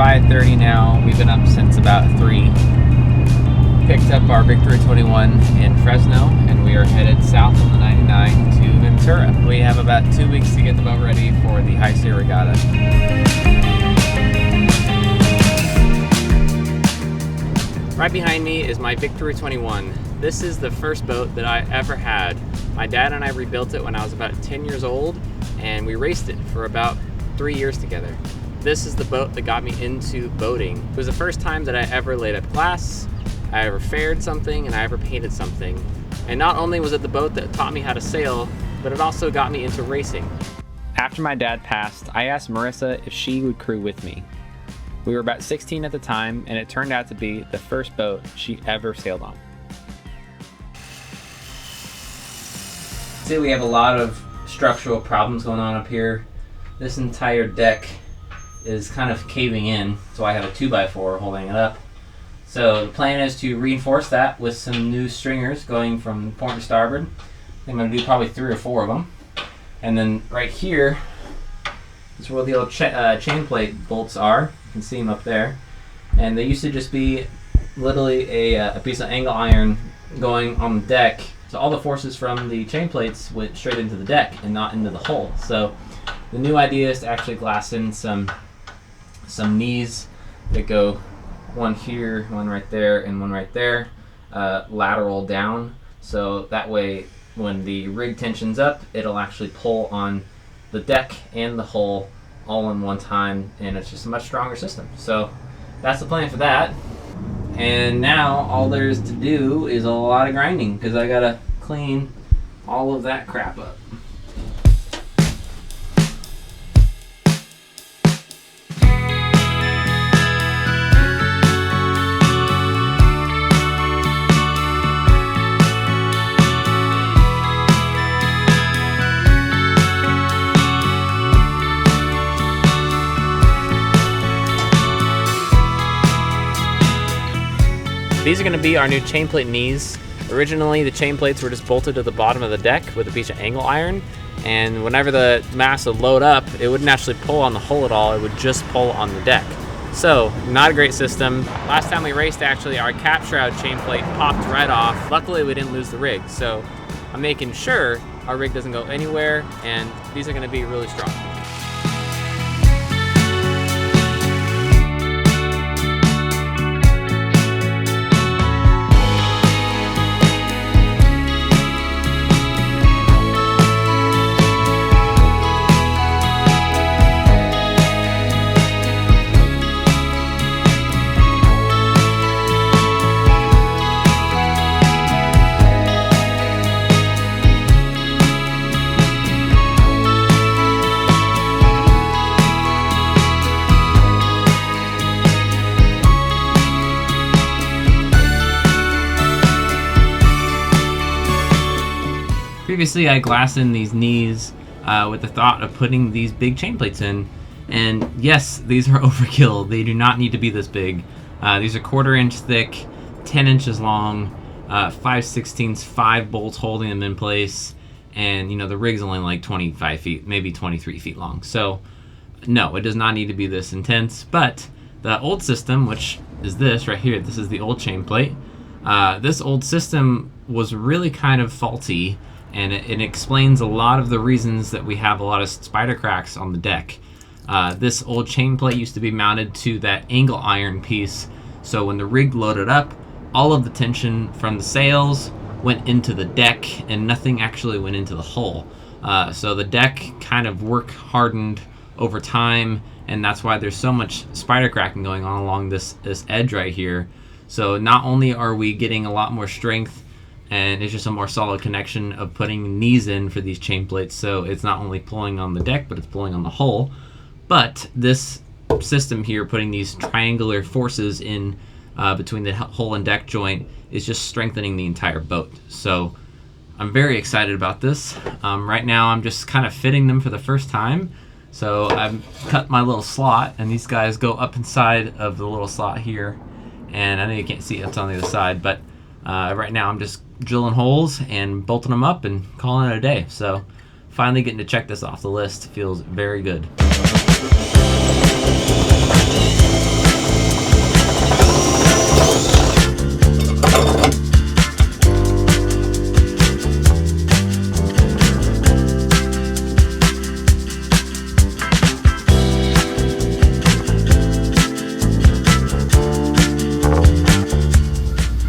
5:30 now. We've been up since about 3. Picked up our Ventura 21 in Fresno, and we are headed south on the 99 to Ventura. We have about 2 weeks to get the boat ready for the High Sierra Regatta. Right behind me is my Ventura 21. This is the first boat that I ever had. My dad and I rebuilt it when I was about 10 years old, and we raced it for about 3 years together. This is the boat that got me into boating. It was the first time that I ever laid up glass, I ever faired something, and I ever painted something. And not only was it the boat that taught me how to sail, but it also got me into racing. After my dad passed, I asked Marissa if she would crew with me. We were about 16 at the time, and it turned out to be the first boat she ever sailed on. See, we have a lot of structural problems going on up here. This entire deck is kind of caving in, so I have a 2x4 holding it up. So the plan is to reinforce that with some new stringers going from port to starboard. I'm going to do probably 3 or 4 of them. And then right here is where the old chain plate bolts are. You can see them up there. And they used to just be literally a piece of angle iron going on the deck. So all the forces from the chain plates went straight into the deck and not into the hull. So the new idea is to actually glass in some knees that go one here, one right there, and one right there, lateral down. So that way when the rig tensions up, it'll actually pull on the deck and the hull all in one time, and it's just a much stronger system. So that's the plan for that. And now all there's to do is a lot of grinding, because I gotta clean all of that crap up. These are going to be our new chain plate knees. Originally, the chain plates were just bolted to the bottom of the deck with a piece of angle iron, and whenever the mast would load up, it wouldn't actually pull on the hull at all, it would just pull on the deck. So, not a great system. Last time we raced, actually, our cap shroud chain plate popped right off. Luckily, we didn't lose the rig, so I'm making sure our rig doesn't go anywhere, and these are going to be really strong. Previously, I glassed in these knees with the thought of putting these big chain plates in, and yes, these are overkill. They do not need to be this big. These are 1/4 inch thick, 10 inches long, 5/16, 5 bolts holding them in place, and you know the rig's only like 25 feet, maybe 23 feet long. So no, it does not need to be this intense. But the old system, which is this right here, this is the old chain plate. This old system was really kind of faulty, and it explains a lot of the reasons that we have a lot of spider cracks on the deck. This old chain plate used to be mounted to that angle iron piece, so when the rig loaded up, all of the tension from the sails went into the deck and nothing actually went into the hull. So the deck kind of work hardened over time, and that's why there's so much spider cracking going on along this edge right here. So not only are we getting a lot more strength, and it's just a more solid connection of putting knees in for these chain plates, so it's not only pulling on the deck, but it's pulling on the hull. But this system here, putting these triangular forces in between the hull and deck joint, is just strengthening the entire boat. So I'm very excited about this. Right now I'm just kind of fitting them for the first time. So I've cut my little slot, and these guys go up inside of the little slot here. And I know you can't see it, it's on the other side, but right now I'm just drilling holes and bolting them up and calling it a day. So finally getting to check this off the list feels very good.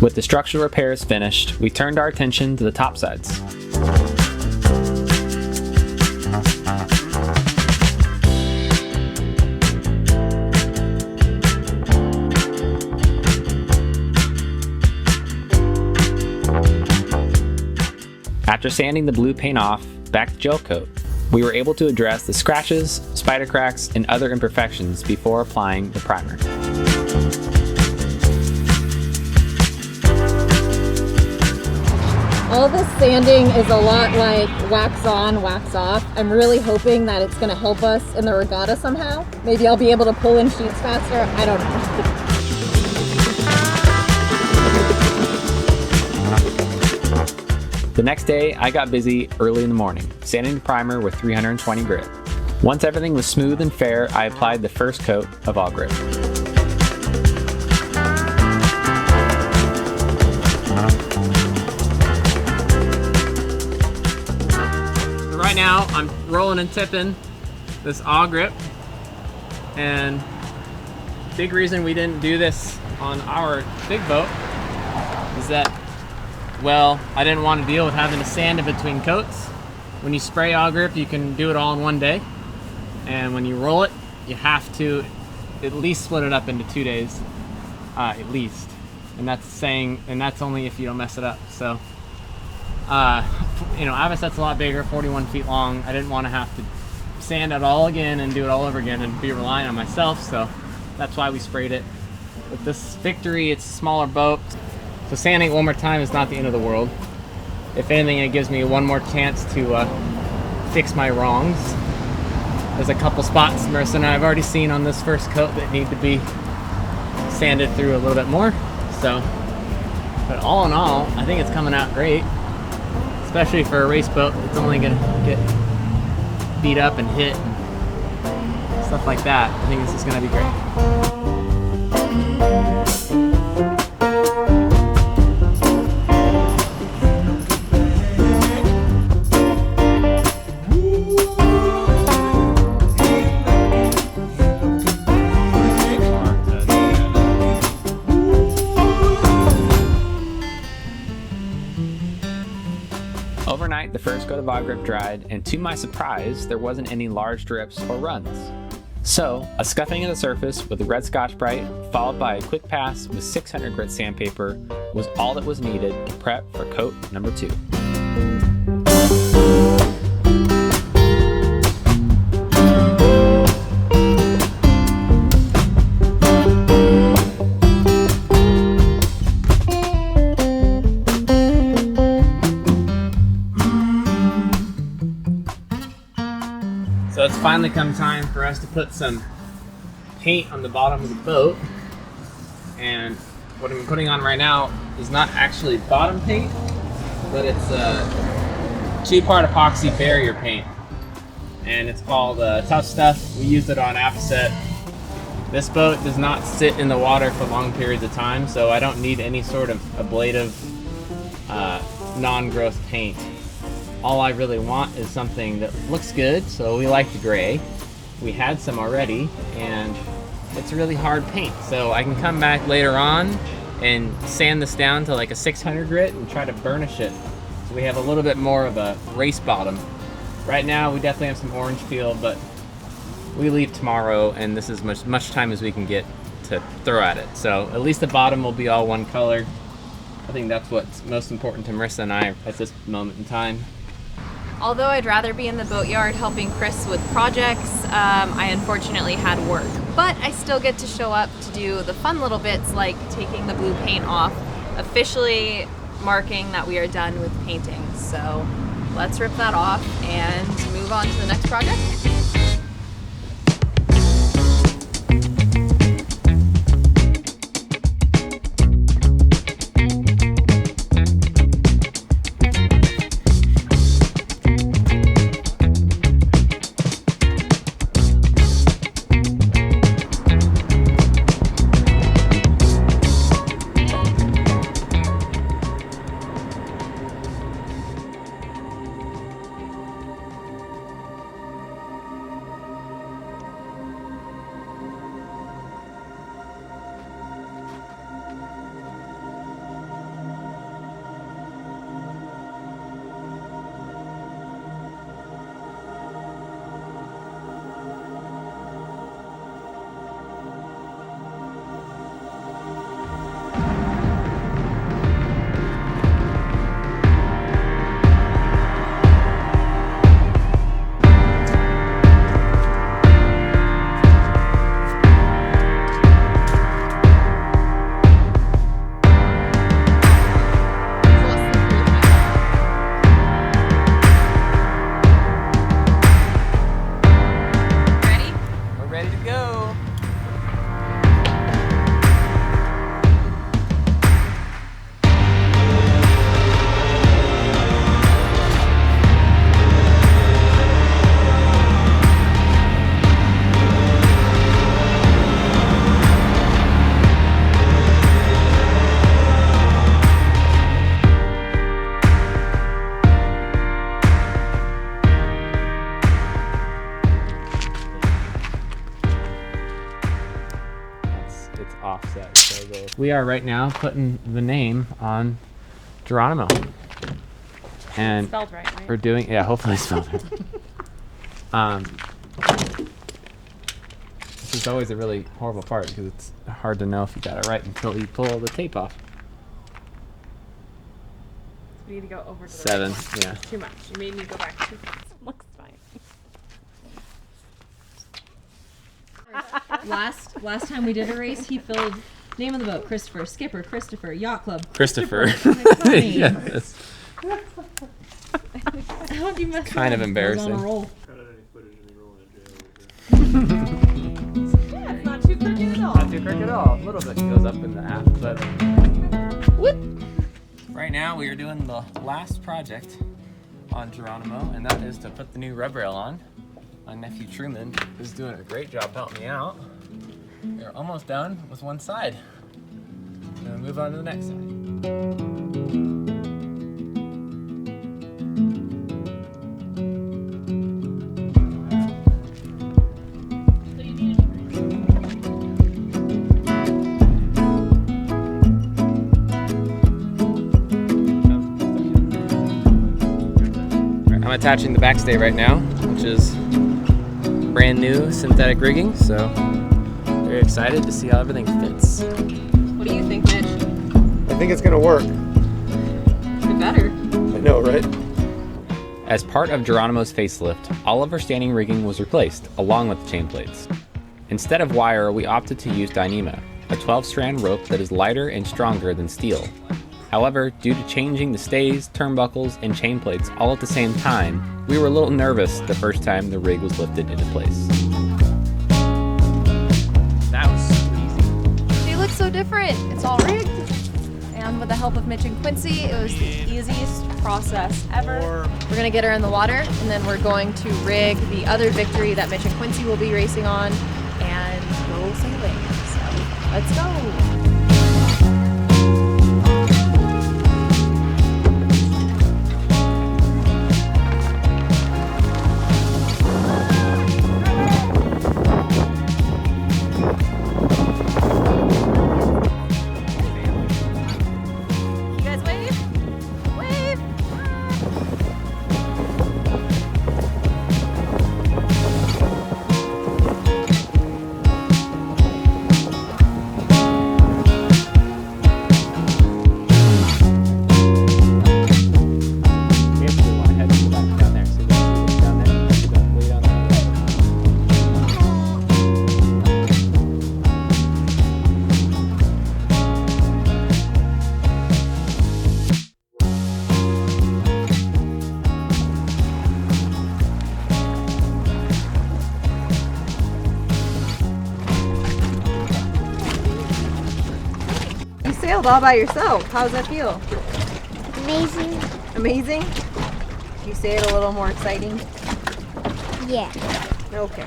With the structural repairs finished, we turned our attention to the topsides. After sanding the blue paint off back to gel coat, we were able to address the scratches, spider cracks, and other imperfections before applying the primer. All this sanding is a lot like wax on, wax off. I'm really hoping that it's going to help us in the regatta somehow. Maybe I'll be able to pull in sheets faster. I don't know. The next day, I got busy early in the morning, sanding the primer with 320 grit. Once everything was smooth and fair, I applied the first coat of all grip. Right now, I'm rolling and tipping this all grip, and big reason we didn't do this on our big boat is that, well, I didn't want to deal with having to sand in between coats. When you spray all grip, you can do it all in one day, and when you roll it, you have to at least split it up into 2 days, at least, and that's only if you don't mess it up. So you know, Avocet's a lot bigger, 41 feet long. I didn't want to have to sand it all again and do it all over again and be relying on myself, so that's why we sprayed it. With this Victory, it's a smaller boat, so sanding it one more time is not the end of the world. If anything, it gives me one more chance to fix my wrongs. There's a couple spots Marissa and I have already seen on this first coat that need to be sanded through a little bit more. So, but all in all, I think it's coming out great. Especially for a race boat, it's only gonna get beat up and hit and stuff like that. I think this is gonna be great. Overnight, the first coat of all grip dried, and to my surprise, there wasn't any large drips or runs. So, a scuffing of the surface with a red Scotch-Brite, followed by a quick pass with 600 grit sandpaper, was all that was needed to prep for coat number 2. So it's finally come time for us to put some paint on the bottom of the boat. And what I'm putting on right now is not actually bottom paint, but it's a 2-part epoxy barrier paint. And it's called Tough Stuff. We used it on Avocet. This boat does not sit in the water for long periods of time, so I don't need any sort of ablative non-growth paint. All I really want is something that looks good, so we like the gray. We had some already, and it's a really hard paint. So I can come back later on and sand this down to like a 600 grit and try to burnish it. So we have a little bit more of a race bottom. Right now, we definitely have some orange peel, but we leave tomorrow, and this is much time as we can get to throw at it. So at least the bottom will be all one color. I think that's what's most important to Marissa and I at this moment in time. Although I'd rather be in the boatyard helping Chris with projects, I unfortunately had work. But I still get to show up to do the fun little bits like taking the blue paint off, officially marking that we are done with painting. So let's rip that off and move on to the next project. We are right now putting the name on Geronimo. And Spelled right? we're doing, yeah, hopefully spelled right. This is always a really horrible part because it's hard to know if you got it right until you pull the tape off. We need to go over to the 7, right. yeah. Too much. You made me go back too fast. Looks fine. Last time we did a race, he filled name of the boat: Christopher, skipper, Christopher, yacht club, Christopher. Yes. How do you mess Kind up? of embarrassing. Was on a roll. Yeah, it's not too crooked at all. Not too crooked at all. A little bit goes up in the app, but. Whoop. Right now we are doing the last project on Geronimo, and that is to put the new rub rail on. My nephew Truman is doing a great job helping me out. We're almost done with one side. Gonna move on to the next side. I'm attaching the backstay right now, which is brand new synthetic rigging, so very excited to see how everything fits. What do you think, Mitch? I think it's gonna work. It better. I know, right? As part of Geronimo's facelift, all of our standing rigging was replaced, along with the chain plates. Instead of wire, we opted to use Dyneema, a 12-strand rope that is lighter and stronger than steel. However, due to changing the stays, turnbuckles, and chain plates all at the same time, we were a little nervous the first time the rig was lifted into place. That was super easy. She looks so different. It's all rigged. And with the help of Mitch and Quincey, it was the easiest process ever. We're gonna get her in the water, and then we're going to rig the other Victory that Mitch and Quincey will be racing on, and go sailing. So, let's go. Sailed all by yourself. How does that feel? Amazing. Amazing? You say it a little more exciting? Yeah. Okay.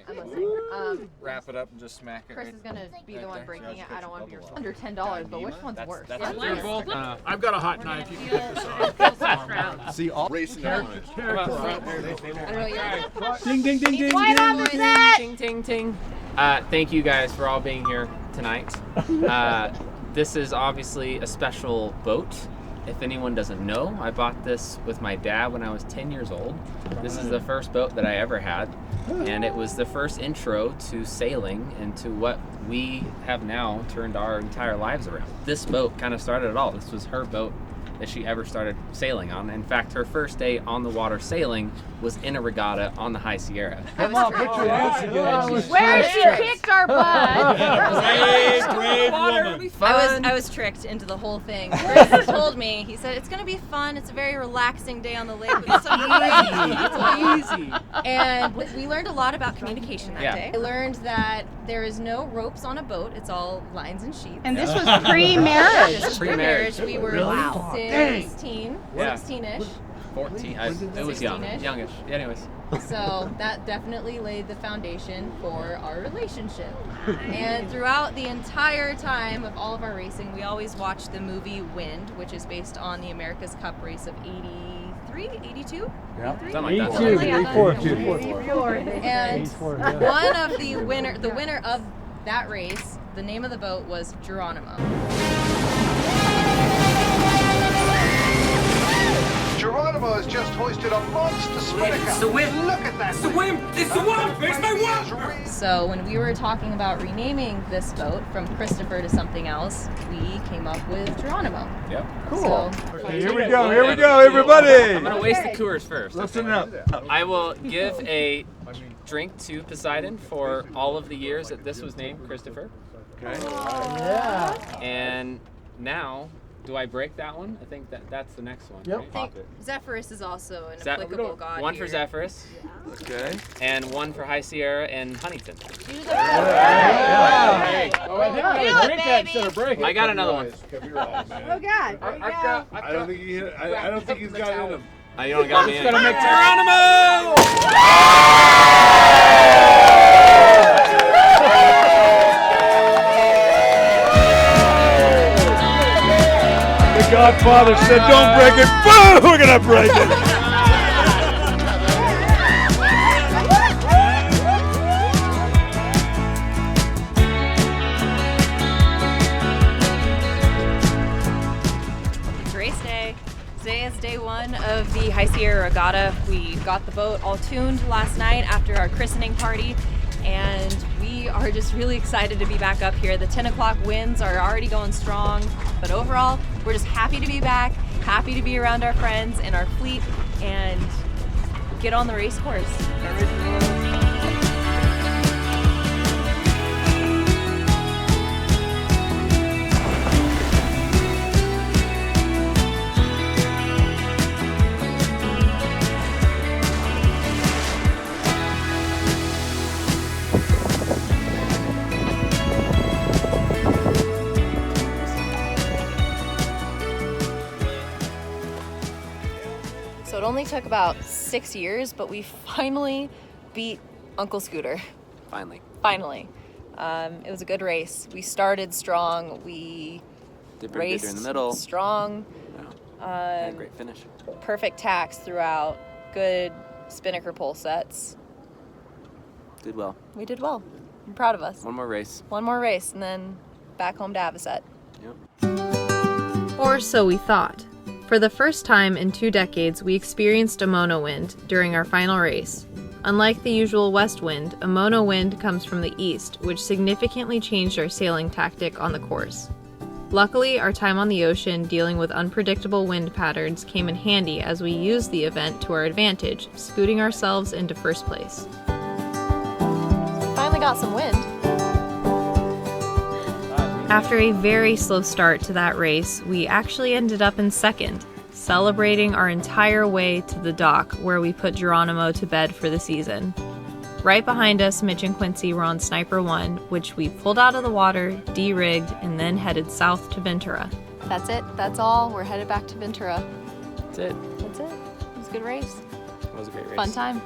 I'm listening. Wrap it up and just smack it. Chris is gonna be the one breaking it. I don't want to be under $10, but which one's worse? I've got a hot knife. You can pick this off. See, all racing on it. I don't know yet. Ding, ding, ding, ding, Quiet on the set! Ting, ting, ting. Thank you guys for all being here tonight. This is obviously a special boat. If anyone doesn't know, I bought this with my dad when I was 10 years old. This is the first boat that I ever had, and it was the first intro to sailing and to what we have now turned our entire lives around. This boat kind of started it all. This was her boat that she ever started sailing on. In fact, her first day on the water sailing was in a regatta on the High Sierra. Come on, put your hands together. Where she kicked our butt! Brave woman. I was tricked into the whole thing. Chris told me, he said, it's gonna be fun. It's a very relaxing day on the lake with some It's easy. And we learned a lot about communication that Yeah. day. I learned that there is no ropes on a boat. It's all lines and sheets. And this was pre-marriage. This is Pre-marriage. We were Wow. 16, Yeah. 16-ish. 14. It was young. 16-ish. Youngish. Anyways. So that definitely laid the foundation for our relationship. And throughout the entire time of all of our racing, we always watched the movie Wind, which is based on the America's Cup race of 83, 82? Yeah. Something like that. Something like that. 84. And 84, yeah. one of the winner of that race the name of the boat was Geronimo. Geronimo has just hoisted a monster spinnaker. Swim! Look at that. Swim! It's the one! It's my one! So when we were talking about renaming this boat from Christopher to something else, we came up with Geronimo. Yep. Cool. Okay, here we go, everybody. I'm gonna waste the Coors first. Listen up. I will give a drink to Poseidon for all of the years that this was named Christopher. Okay. And now, do I break that one? I think that's the next one. Yep. Right? I think Zephyrus is also an Zep- applicable god One for here. Zephyrus, Okay. and one for High Sierra and Huntington. Oh, I think we're gonna drink that instead of break it. I got another one. Oh God! There you go. I don't think he. I don't think he's got it in him. You don't got me in. gonna make Geronimo! The Godfather said, "Don't break it." Boom! We're gonna break it. It's race day. Today is day one of the High Sierra Regatta. We got the boat all tuned last night after our christening party, and we are just really excited to be back up here. The 10 o'clock winds are already going strong, but overall, we're just happy to be back, happy to be around our friends and our fleet, and get on the race course. So it only took about 6 years, but we finally beat Uncle Scooter. Finally. Finally. It was a good race. We started strong. We Did pretty good raced during the middle. strong. Had a great finish. Perfect tacks throughout. Good spinnaker pole sets. Did well. We did well. I'm proud of us. One more race. One more race and then back home to Avocet. Yep. Or so we thought. For the first time in 2 decades, we experienced a mono wind during our final race. Unlike the usual west wind, a mono wind comes from the east, which significantly changed our sailing tactic on the course. Luckily, our time on the ocean dealing with unpredictable wind patterns came in handy as we used the event to our advantage, scooting ourselves into first place. Finally got some wind. After a very slow start to that race, we actually ended up in second, celebrating our entire way to the dock where we put Geronimo to bed for the season. Right behind us, Mitch and Quincey were on Sniper 1, which we pulled out of the water, de-rigged, and then headed south to Ventura. That's it. That's all. We're headed back to Ventura. That's it. That's it. It was a good race. It was a great race. Fun time.